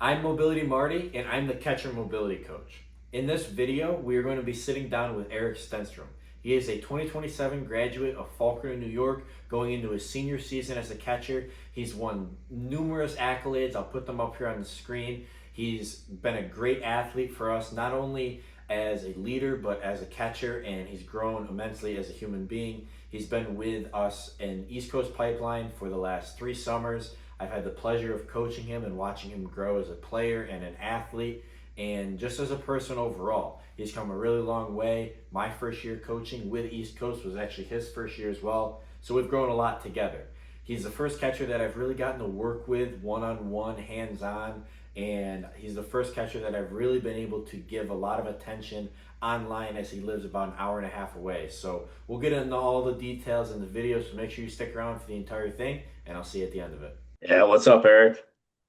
I'm Mobility Marty, and I'm the catcher mobility coach. In this video, we are going to be sitting down with Erik Stenstrom. He is a 2027 graduate of Faulkner, New York, going into his senior season as a catcher. He's won numerous accolades. I'll put them up here on the screen. He's been a great athlete for us, not only as a leader, but as a catcher, and he's grown immensely as a human being. He's been with us in East Coast Pipeline for the last 3 summers. I've had the pleasure of coaching him and watching him grow as a player and an athlete and just as a person overall. He's come a really long way. My first year coaching with East Coast was actually his first year as well. So we've grown a lot together. He's the first catcher that I've really gotten to work with one-on-one, hands-on, and he's the first catcher that I've really been able to give a lot of attention online as he lives about an hour and a half away. So we'll get into all the details in the video, so make sure you stick around for the entire thing, and I'll see you at the end of it. Yeah, what's up, Erik?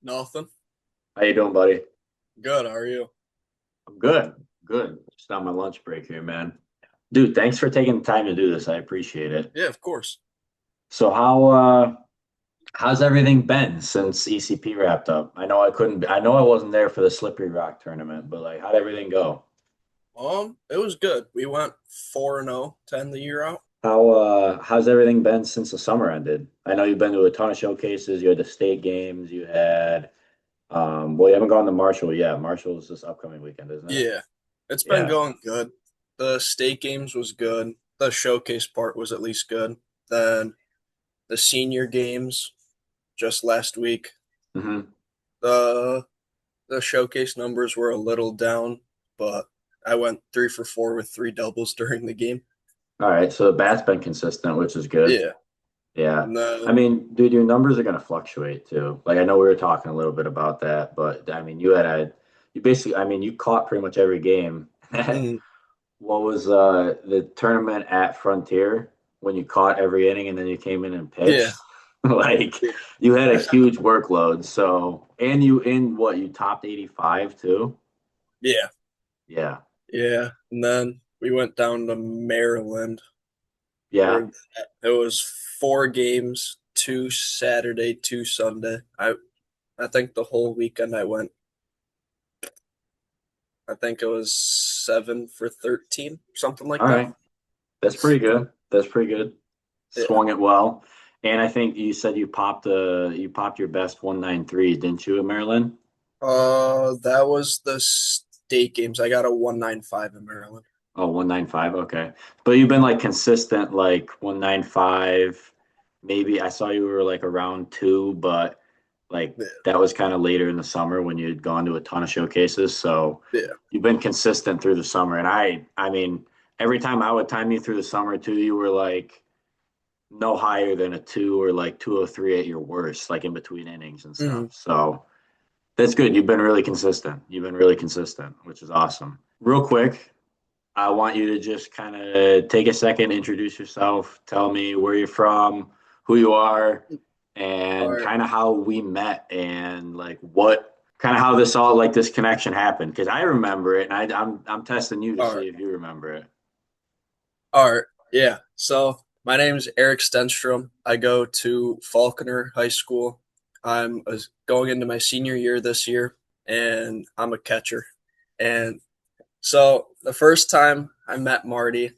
Nothing. How you doing, buddy? Good. How are you? I'm good. Good. Just on my lunch break here, man. Dude, thanks for taking the time to do this. I appreciate it. Yeah, of course. So how's everything been since ECP wrapped up? I know I wasn't there for the Slippery Rock tournament, but like how'd everything go? It was good. We went 4-0 to end the year out. How's everything been since the summer ended? I know you've been to a ton of showcases, you had the state games, you had well, you haven't gone to Marshall yet. Marshall is this upcoming weekend, isn't it? Yeah, it's been Yeah. going good. The state games was good. The showcase part was at least good. Then the senior games just last week. hmm The the showcase numbers were a little down, but I went 3 for 4 with three doubles during the game. All right, so the bat's been consistent, which is good. Yeah. Yeah. And I then mean, dude, your numbers are going to fluctuate too. Like, I know we were talking a little bit about that, but I mean, you basically, I mean, you caught pretty much every game. mm, What was the tournament at Frontier when you caught every inning and then you came in and yeah. pitched? Like, Yeah. you had a huge workload. So, and you topped 85 too? Yeah. Yeah. Yeah. And then we went down to Maryland. Yeah. For it was 4 games, two Saturday, two Sunday. I think the whole weekend I went. I think it was 7 for 13, something like All that. right. That's pretty good. That's pretty good. Yeah. Swung it well. And I think you said you popped your best 193, didn't you, in Maryland? That was the state games. I got a 195 in Maryland. Oh, 195. Okay. But you've been like consistent, like 195. Maybe I saw you were like around two, but like Yeah. that was kind of later in the summer when you'd gone to a ton of showcases. So Yeah. you've been consistent through the summer. And I mean, every time I would time you through the summer too, you were like no higher than a two or like 203 at your worst, like in between innings and stuff. Mhm. So that's good. You've been really consistent. You've been really consistent, which is awesome. Real quick, I want you to just kind of take a second, introduce yourself, tell me where you're from, who you are, All and right. kind of how we met and like what kind of how this all like this connection happened. Because I remember it, and I'm testing you to All right. see if you remember it. All right. Yeah. So my name is Erik Stenstrom. I go to Faulkner High School. Going into my senior year this year, and I'm a catcher. And so the first time I met Marty,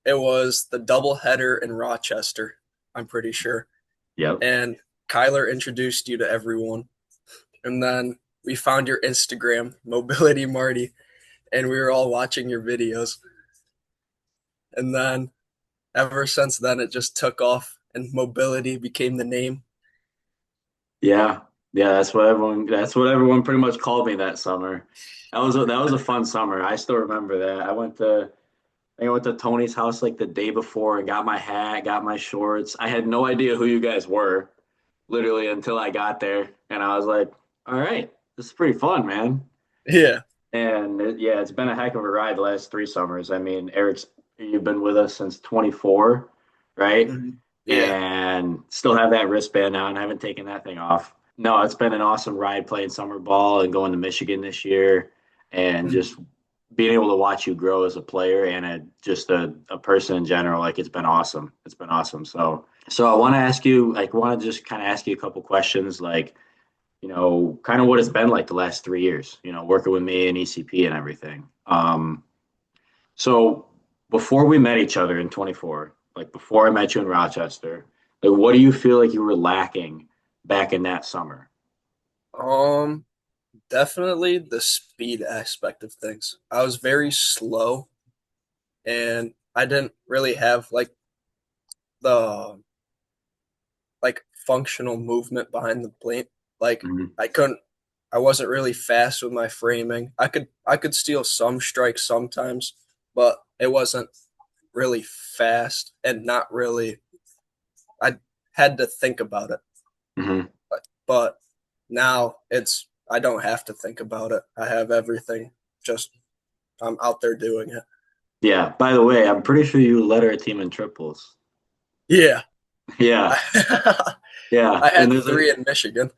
it was the doubleheader in Rochester, I'm pretty sure. Yep. And Kyler introduced you to everyone. And then we found your Instagram, Mobility Marty, and we were all watching your videos. And then ever since then, it just took off, and Mobility became the name. Yeah. Yeah, that's what everyone pretty much called me that summer. That was a fun summer. I still remember that. I went to Tony's house like the day before and got my hat, got my shorts. I had no idea who you guys were, literally until I got there, and I was like, "All right, this is pretty fun, man." Yeah. Yeah, it's been a heck of a ride the last 3 summers. I mean, you've been with us since 24, right? Mhm. Yeah. And still have that wristband on. I haven't taken that thing off. No, it's been an awesome ride playing summer ball and going to Michigan this year and Mhm. just being able to watch you grow as a player and just a person in general. Like it's been awesome. It's been awesome. So I want to ask you, like, want to just kind of ask you a couple questions. Like, kind of what it's been like the last 3 years, working with me and ECP and everything. So before we met each other in 24, like before I met you in Rochester, like what do you feel like you were lacking back in that summer? Um, Definitely the speed aspect of things. I was very slow and I didn't really have the functional movement behind the plate. Like Mhm. I couldn't I wasn't really fast with my framing. I could steal some strikes sometimes, but it wasn't really fast and not really I had to think about it. Mhm. But now I don't have to think about it. I have everything. Just I'm out there doing it. Yeah. By the way, I'm pretty sure you led our team in triples. Yeah. Yeah. I Yeah. And had there's a three in Michigan.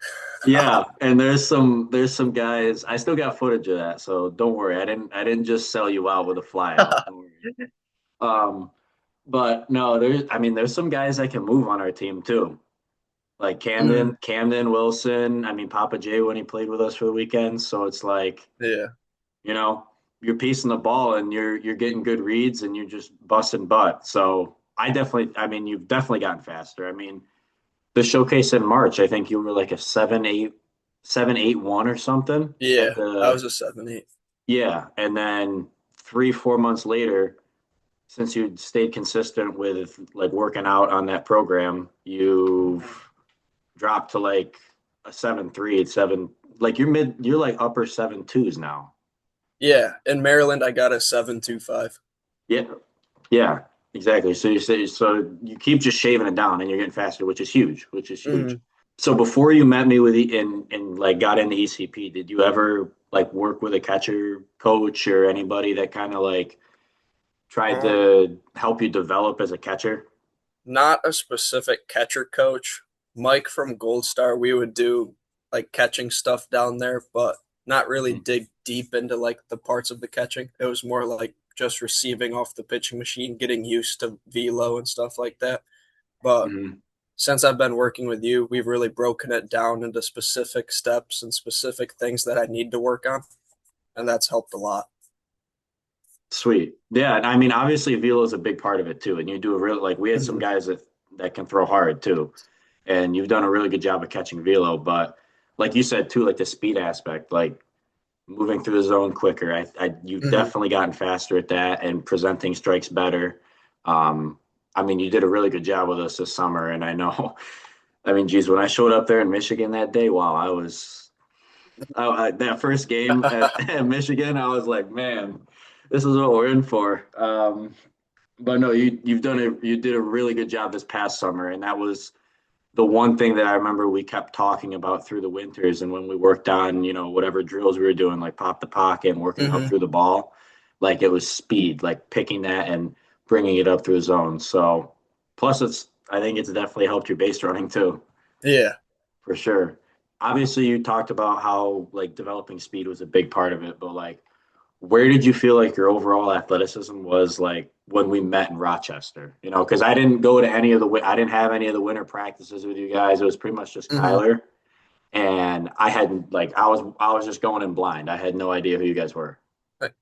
yeah, and there's some guys. I still got footage of that, so don't worry. I didn't just sell you out with a flyout. Don't worry. Um, but no, there's some guys that can move on our team too. Like Mm, Camden Wilson. I mean Papa J when he played with us for the weekend. So it's like, yeah. you know, you're piecing the ball and you're getting good reads and you're just busting butt. So I mean, you've definitely gotten faster. I mean, the showcase in March, I think you were like a 7.8 7.81 or something at Yeah. I the was a 7-8. yeah, and then 3 4 months later, since you stayed consistent with like working out on that program, you've dropped to like a 7.3 7, like you're like upper 7.2s now. Yeah. In Maryland I got a 7.25. Yeah, yeah, exactly. So you keep just shaving it down and you're getting faster, which is huge, which is huge. Mm, So before you met me with and like got into ECP, did you ever like work with a catcher coach or anybody that kind of like tried um, to help you develop as a catcher? Not a specific catcher coach. Mike from Gold Star, we would do catching stuff down there, but not really dig deep into the parts of the catching. It was more like just receiving off the pitching machine, getting used to velo and stuff like that. But Mm-hmm. since I've been working with you, we've really broken it down into specific steps and specific things that I need to work on, and that's helped a lot. Sweet. Yeah, and I mean obviously velo is a big part of it too. And you do a real like we had some Mhm. guys that can throw hard too. And you've done a really good job of catching velo, but like you said too, like the speed aspect, like moving through the zone quicker. You've Mhm. definitely gotten faster at that and presenting strikes better. Um, I mean, you did a really good job with us this summer, and I know. I mean, geez, when I showed up there in Michigan that day, wow, that first game at Michigan, I was like, man, this is what we're in for. But no, you did a really good job this past summer, and that was the one thing that I remember we kept talking about through the winters and when we worked on, whatever drills we were doing, like pop the pocket and working up Mhm. through the ball, like it was speed, like picking that and bringing it up through the zone. So plus I think it's definitely helped your base running too, Yeah. for sure. Obviously you talked about how like developing speed was a big part of it, but like where did you feel like your overall athleticism was like when we met in Rochester? Because I didn't have any of the winter practices with you guys. It was pretty much just Mhm. Kyler, and I hadn't like I was just going in blind. I had no idea who you guys were. Like,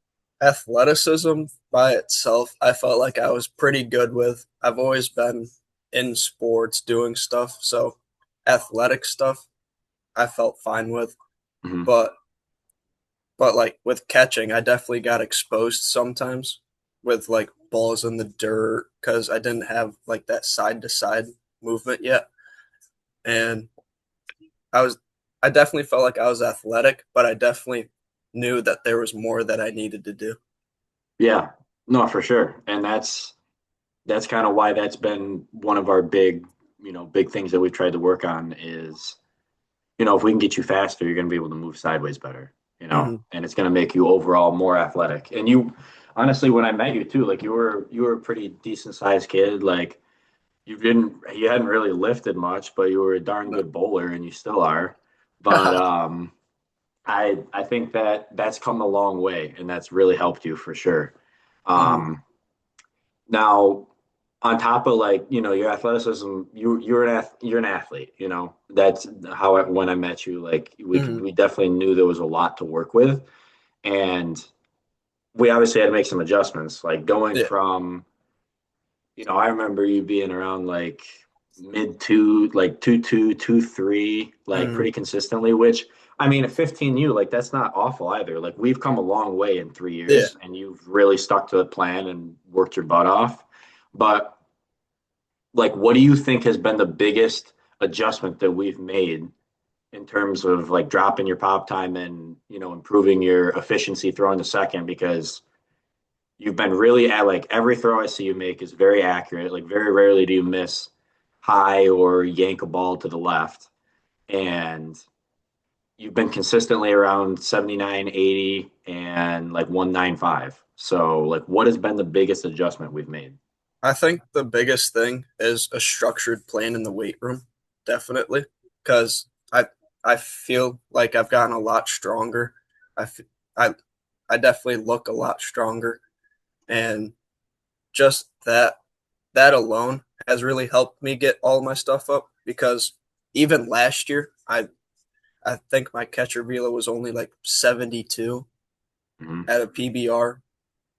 athleticism by itself, I felt like I was pretty good with. I've always been in sports doing stuff, so athletic stuff I felt fine with. Hmm. But like with catching, I definitely got exposed sometimes with balls in the dirt because I didn't have that side to side movement yet. And I was I definitely felt like I was athletic, but I definitely knew that there was more that I needed to do. Yeah, no, for sure, and that's kind of why that's been one of our big things that we've tried to work on is if we can get you faster, you're going to be able to move sideways better, Hmm. and it's going to make you overall more athletic. And you, honestly, when I met you too, like you were a pretty decent sized kid. Like you hadn't really lifted much, but you were a darn No. good bowler, and you still are. But I think that's come a long way, and that's really helped you for sure. Hmm. Um, Now. on top of like, your athleticism, you're an athlete, That's how when I met you, like Hmm. we definitely knew there was a lot to work with. And we obviously had to make some adjustments, like going Yeah. from, I remember you being around like mid two, like 2.2, 2.3, like Hmm. pretty consistently, which I mean, at 15U, like that's not awful either. Like we've come a long way in three Yeah. years and you've really stuck to the plan and worked your butt off. But like, what do you think has been the biggest adjustment that we've made in terms of like dropping your pop time and, improving your efficiency throwing the second? Because you've been really at like every throw I see you make is very accurate. Like very rarely do you miss high or yank a ball to the left. And you've been consistently around 79, 80, and like 195. So like what has been the biggest adjustment we've made? I think the biggest thing is a structured plan in the weight room, definitely, because I feel like I've gotten a lot stronger. I f- I I definitely look a lot stronger, and just that alone has really helped me get all my stuff up. Because even last year, I think my catcher velo was only like 72 Mhm. at a PBR.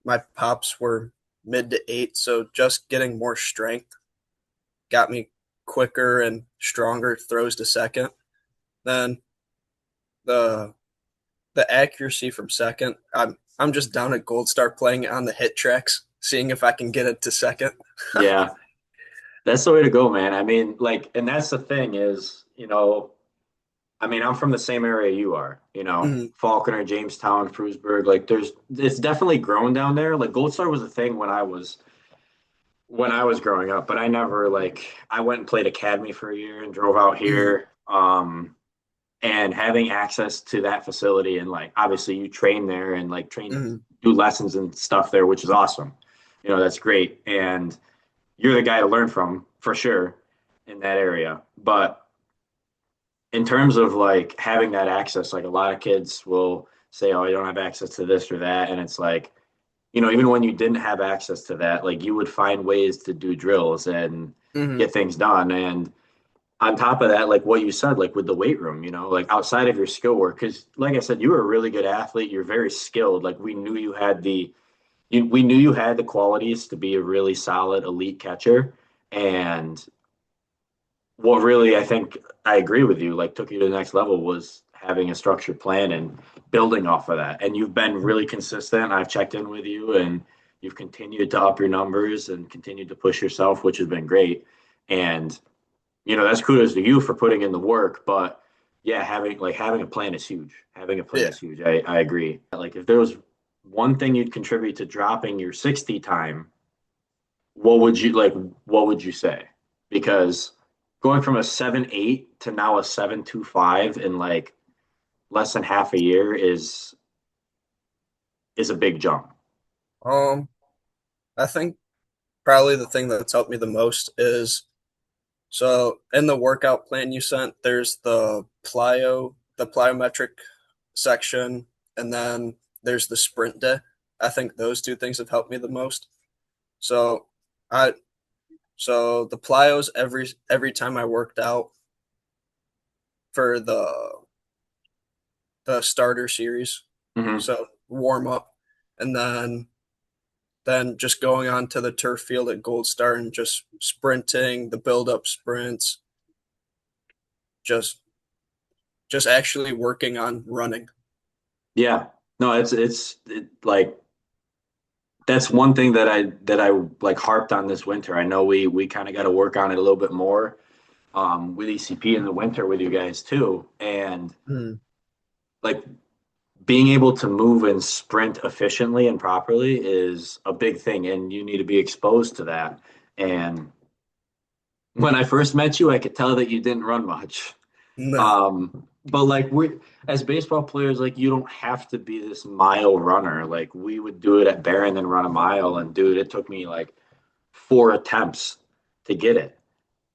My pops were mid to eight, so just getting more strength got me quicker and stronger throws to second. Then the the accuracy from second, I'm just down at Gold Star playing it on the hit tracks, seeing if I can get it to second. Yeah, that's the way to go, man. I mean, like, and that's the thing is, I mean, I'm from the same area you are, Mhm. Falconer, Jamestown, Frewsburg. Like, it's definitely grown down there. Like, Gold Star was a thing when I was growing up, but I never like I went and played academy for a year and drove out Mhm. here. And having access to that facility and like obviously you train there and like train Mhm. do lessons and stuff there, which is awesome. That's great. And you're the guy to learn from for sure in that area. But in terms of like having that access, like a lot of kids will say, "Oh, I don't have access to this or that," and it's like, even when you didn't have access to that, like you would find ways to do drills and Mhm. get things done. And on top of that, like what you said, like with the weight room, like outside of your skill work, because like I said, you were a really good athlete. You're very skilled. Like we knew you had the qualities to be a really solid elite catcher. And what really, I think I agree with you, like took you to the next level was having a structured plan and building off of that. And you've been really consistent. I've checked in with you and you've continued to up your numbers and continued to push yourself, which has been great. And that's kudos to you for putting in the work. But yeah, having a plan is huge. Having a plan Yeah. is huge. I agree. Like if there was one thing you'd contribute to dropping your 60 time, what would you say? Because going from a 7.8 to now a 7.25 in like less than half a year is a big jump. Um, I think probably the thing that's helped me the most is so in the workout plan you sent, there's the plyometric section, and then there's the sprint day. I think those two things have helped me the most. So I so the plyos every time I worked out for the starter series, Hmm. so warm up, and then just going on to the turf field at Gold Star and just sprinting the build up sprints, just just actually working on running. Yeah. No, like that's one thing that I like harped on this winter. I know we kind of got to work on it a little bit more with ECP in the winter with you guys too. And Mm. like being able to move and sprint efficiently and properly is a big thing, and you need to be exposed to that. And when I first met you, I could tell that you didn't run much. No. But like we as baseball players, like you don't have to be this mile runner. Like we would do it at Barron and run a mile, and dude, it took me like 4 attempts to get it,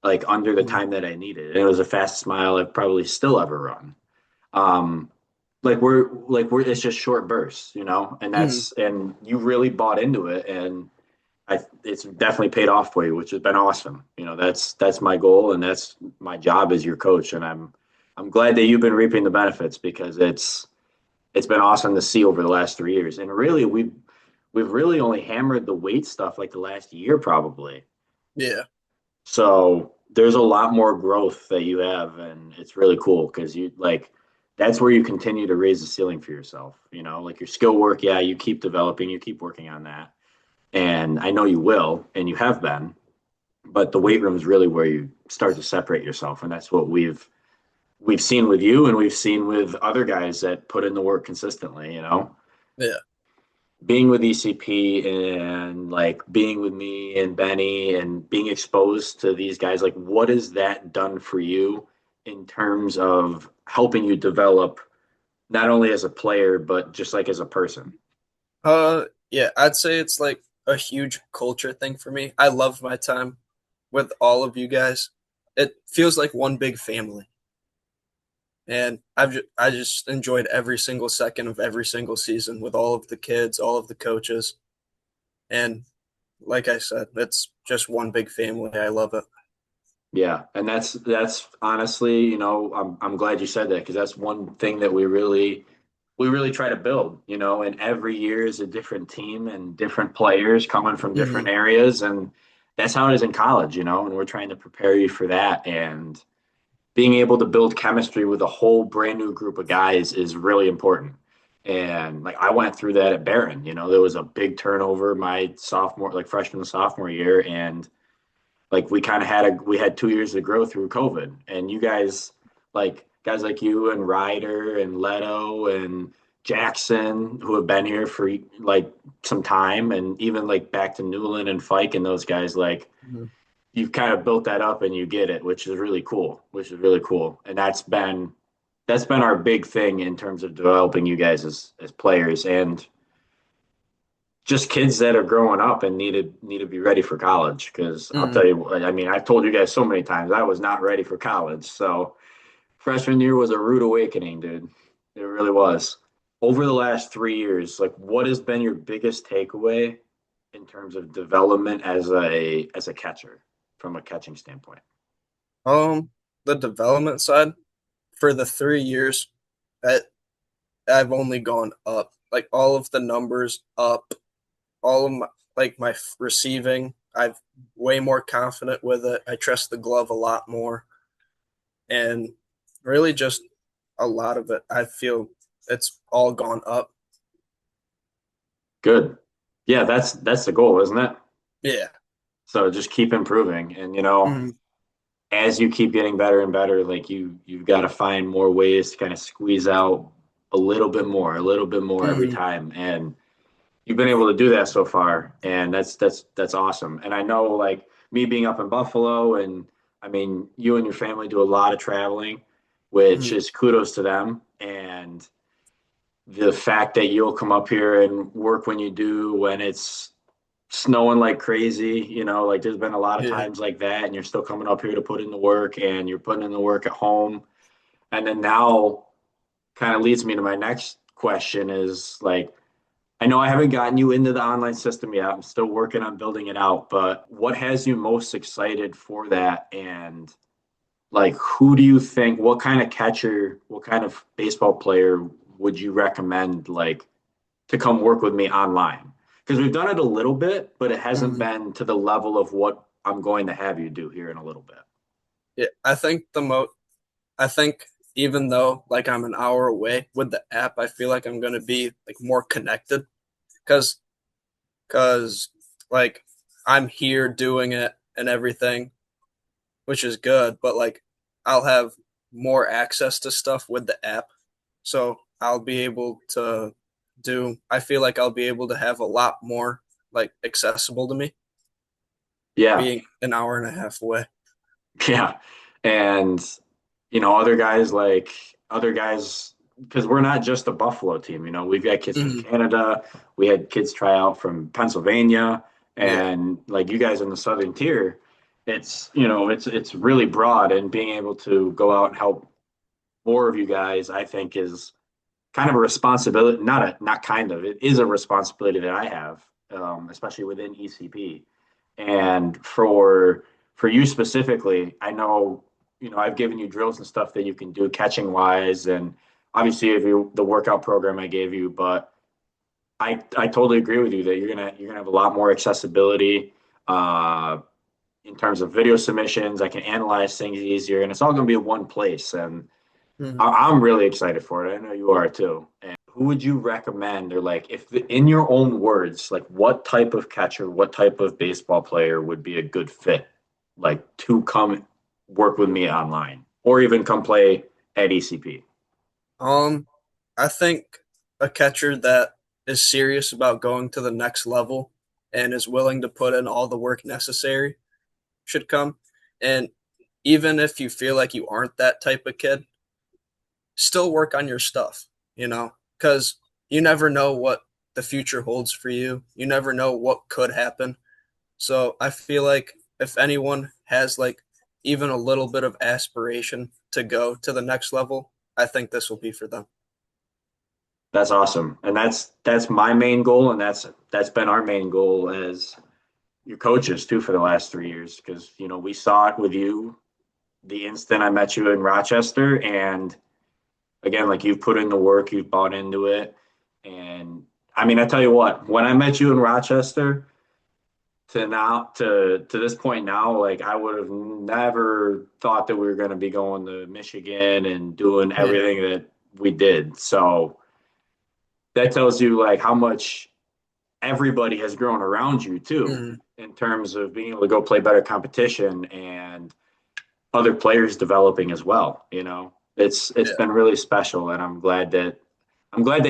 like under the Mm. time that I needed. And it was the fastest mile I've probably still ever run. Um, like we're it's just short bursts, and Mm. and you really bought into it, and it's definitely paid off for you, which has been awesome. That's my goal, and that's my job as your coach. And I'm glad that you've been reaping the benefits because it's been awesome to see over the last 3 years. And really, we've really only hammered the weight stuff like the last year probably. Yeah. So there's a lot more growth that you have, and it's really cool because that's where you continue to raise the ceiling for yourself. Like your skill work, yeah, you keep developing, you keep working on that. And I know you will, and you have been, but the weight room is really where you start to separate yourself. And that's what we've seen with you, and we've seen with other guys that put in the work consistently. Yeah. Being with ECP and like being with me and Benny and being exposed to these guys, like what has that done for you in terms of helping you develop not only as a player, but just like as a person? Yeah, I'd say it's like a huge culture thing for me. I love my time with all of you guys. It feels like one big family. And I just enjoyed every single second of every single season with all of the kids, all of the coaches. And like I said, it's just one big family. I love it. Yeah, and that's honestly, I'm glad you said that because that's one thing that we really try to build, and every year is a different team and different players coming from different Hmm. areas, and that's how it is in college, and we're trying to prepare you for that. And being able to build chemistry with a whole brand new group of guys is really important. And like I went through that at Barron, there was a big turnover my sophomore, like freshman and sophomore year, and like we had 2 years to grow through COVID, and you guys, like guys like you and Ryder and Leto and Jackson, who have been here for like some time, and even like back to Newland and Fike and those guys, like Hmm. you've kind of built that up and you get it, which is really cool. Which is really cool, and that's been our big thing in terms of developing you guys as players and just kids that are growing up and need to be ready for college. Because I'll Hmm. tell you, I mean, I've told you guys so many times I was not ready for college. So freshman year was a rude awakening, dude. It really was. Over the last 3 years, like, what has been your biggest takeaway in terms of development as a catcher from a catching standpoint? Um, the development side for the 3 years, that I've only gone up. Like all of the numbers up, all of my like my receiving, I've way more confident with it. I trust the glove a lot more, and really just a lot of it. I feel it's all gone up. Good. Yeah, that's the goal, isn't it? Yeah. So just keep improving, and Mhm. as you keep getting better and better, like you've got to find more ways to kind of squeeze out a little bit more every Mhm. time. And you've been able to do that so far, and that's awesome. And I know like me being up in Buffalo, and I mean you and your family do a lot of traveling, which Mhm. is kudos to them. And the fact that you'll come up here and work when you do when it's snowing like crazy, like there's been a lot of Yeah. times like that, and you're still coming up here to put in the work, and you're putting in the work at home. And then now kind of leads me to my next question is like, I know I haven't gotten you into the online system yet. I'm still working on building it out, but what has you most excited for that? And like, who do you think, what kind of catcher, what kind of baseball player would you recommend, like, to come work with me online? Because we've done it a little bit, but it hasn't Mhm. been to the level of what I'm going to have you do here in a little bit. Yeah. I think even though like I'm an hour away with the app, I feel like I'm gonna be like more connected because because like I'm here doing it and everything, which is good, but like I'll have more access to stuff with the app. So I'll be able to I feel like I'll be able to have a lot more like accessible to me Yeah, being an hour and a half away. yeah. And, other guys, because we're not just a Buffalo team, we've got kids from Mhm. Canada, we had kids try out from Pennsylvania, Yeah. and like you guys in the Southern tier, it's really broad, and being able to go out and help more of you guys, I think is kind of a responsibility, not kind of, it is a responsibility that I have. especially within ECP. And for you specifically, I know, I've given you drills and stuff that you can do catching wise, and obviously if you the workout program I gave you, but I totally agree with you that you're gonna have a lot more accessibility uh, in terms of video submissions. I can analyze things easier, and it's all gonna be in one place. And Mhm. I'm really excited for it. I know you are too. And who would you recommend, or like, in your own words, like what type of catcher, what type of baseball player would be a good fit, like to come work with me online, or even come play at ECP? Um, I think a catcher that is serious about going to the next level and is willing to put in all the work necessary should come. And even if you feel like you aren't that type of kid, still work on your stuff, because you never know what the future holds for you. You never know what could happen. So I feel like if anyone has like even a little bit of aspiration to go to the next level, I think this will be for them. That's awesome, and that's my main goal, and that's been our main goal as your coaches too for the last 3 years, because we saw it with you the instant I met you in Rochester, and again, like you've put in the work, you've bought into it. And I mean, I tell you what, when I met you in Rochester to now to this point now, like I would have never thought that we were going to be going to Michigan and doing Yeah. everything that we did. So that tells you like how much everybody has grown around you too, Mhm. in terms of being able to go play better competition and other players developing as well. It's Yeah. been really special, and I'm glad that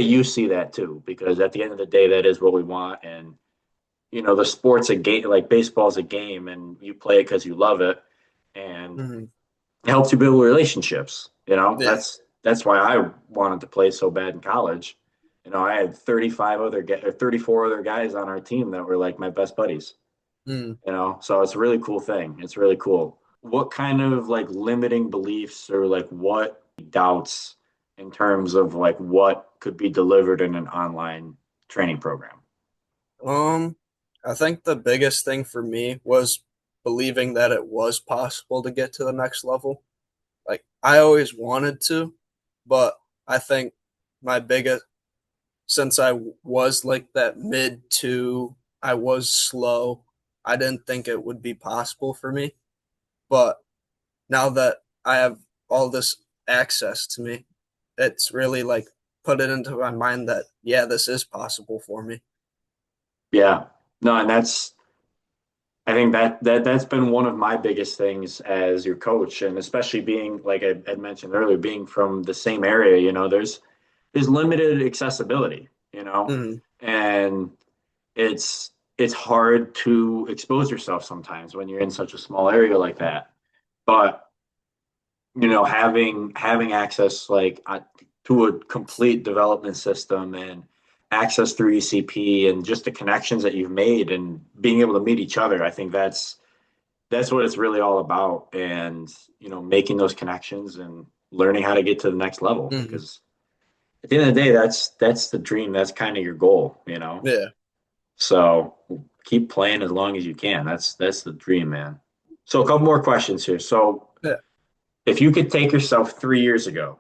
you see that too, because at the end of the day, that is what we want. And the sport's a game, like baseball's a game, and you play it because you love it, and Mhm. it helps you build relationships. Yeah. That's why I wanted to play so bad in college. I had 34 other guys on our team that were like my best buddies. Mhm. So it's a really cool thing. It's really cool. What kind of like limiting beliefs, or like what doubts in terms of like what could be delivered in an online training program? Um, I think the biggest thing for me was believing that it was possible to get to the next level. Like I always wanted to, but I think my biggest since I was like that mid two, I was slow. I didn't think it would be possible for me. But now that I have all this access to me, it's really like put it into my mind that, yeah, this is possible for me. Yeah. No, and I think that's been one of my biggest things as your coach, and especially being like I had mentioned earlier, being from the same area. There's limited accessibility. Hmm. And it's hard to expose yourself sometimes when you're in such a small area like that. But having access like to a complete development system, and access through ECP, and just the connections that you've made and being able to meet each other, I think that's what it's really all about. And making those connections and learning how to get to the next level, Hmm. because at the end of the day, that's the dream. That's kind of your goal. Yeah. So keep playing as long as you can. That's the dream, man. So a couple more questions here. So Yeah. if you could take yourself 3 years ago,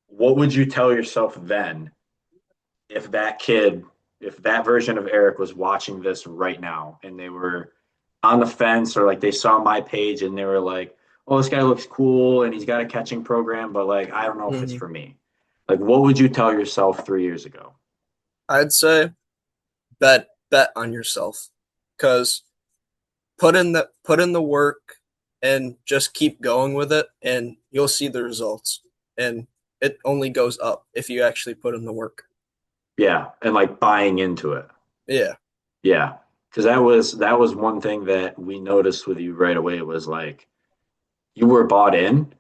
what would you tell yourself then, if that version of Erik was watching this right now, and they were on the fence, or like they saw my page and they were like, "Oh, this guy looks cool and he's got a catching program, but like I don't know if it's Hmm. for me." Like, what would you tell yourself 3 years ago? I'd say bet on yourself because put in the work and just keep going with it and you'll see the results. And it only goes up if you actually put in the work. Yeah, and like buying into it. Yeah. Yeah, because that was one thing that we noticed with you right away, was like you were bought in,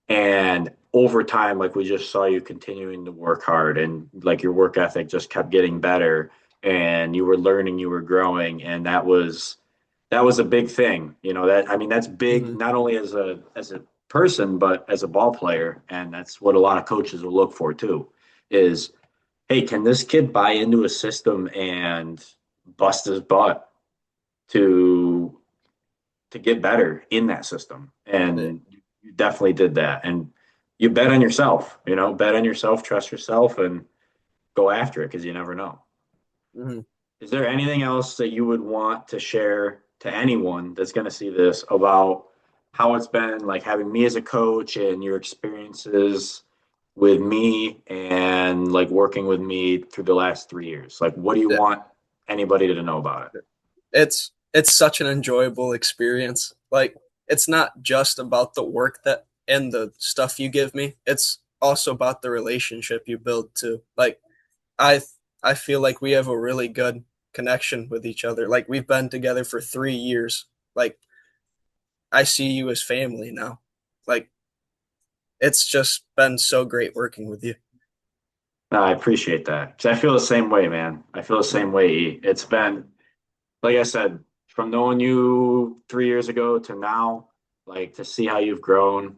and over time, like we just saw you continuing to work hard, and like your work ethic just kept getting better, and you were learning, you were growing, and that was a big thing. That, I mean, that's big Hmm. not only as a person but as a ball player, and that's what a lot of coaches will look for too. Is, hey, can this kid buy into a system and bust his butt to get better in that system. Yeah. And you definitely did that. And you bet on yourself, bet on yourself, trust yourself, and go after it because you never know. Mhm. Is there anything else that you would want to share to anyone that's going to see this about how it's been like having me as a coach and your experiences with me and like working with me through the last 3 years? Like, what do you Yeah. want anybody to know about it? It's such an enjoyable experience. Like it's not just about the work that and the stuff you give me. It's also about the relationship you build too. Like I I feel like we have a really good connection with each other. Like we've been together for 3 years. Like I see you as family now. Like it's just been so great working with you. No, I appreciate that because I feel the same way, man. I feel the same way. E. It's been, like I said, from knowing you 3 years ago to now, like to see how you've grown.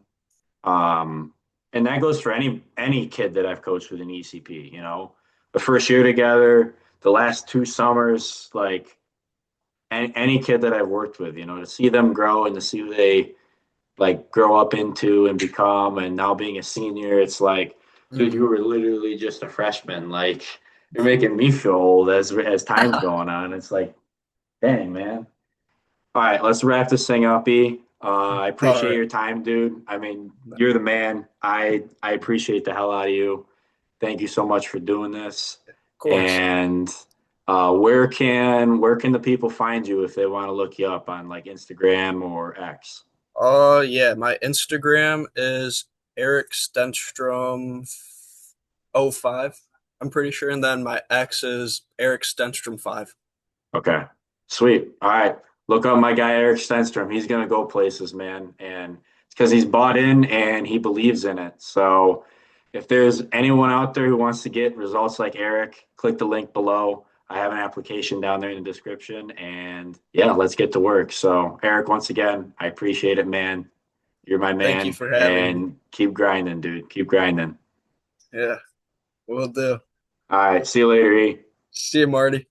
Um, and that goes for any kid that I've coached with an ECP, the first year together, the last 2 summers, like any kid that I've worked with, to see them grow and to see who they like grow up into and become, and now being a senior, it's like, dude, Mhm. you were literally just a freshman. Like you're making me feel old as time's going on. It's like, dang, man. All right, let's wrap this thing up, E. I All appreciate right. your time, dude. I mean, Of you're the man. I appreciate the hell out of you. Thank you so much for doing this. course. And where can the people find you if they want to look you up on like Instagram or X? Oh yeah, my Instagram is Erik Stenstrom 05. I'm pretty sure, and then my X is Erik Stenstrom 5. Okay, sweet. All right, look up my guy Erik Stenstrom. He's gonna go places, man, and it's because he's bought in and he believes in it. So, if there's anyone out there who wants to get results like Erik, click the link below. I have an application down there in the description, and yeah, let's get to work. So, Erik, once again, I appreciate it, man. You're my Thank you man, for having me. and keep grinding, dude. Keep grinding. Yeah, will do. All right, see you later, E. See you, Marty.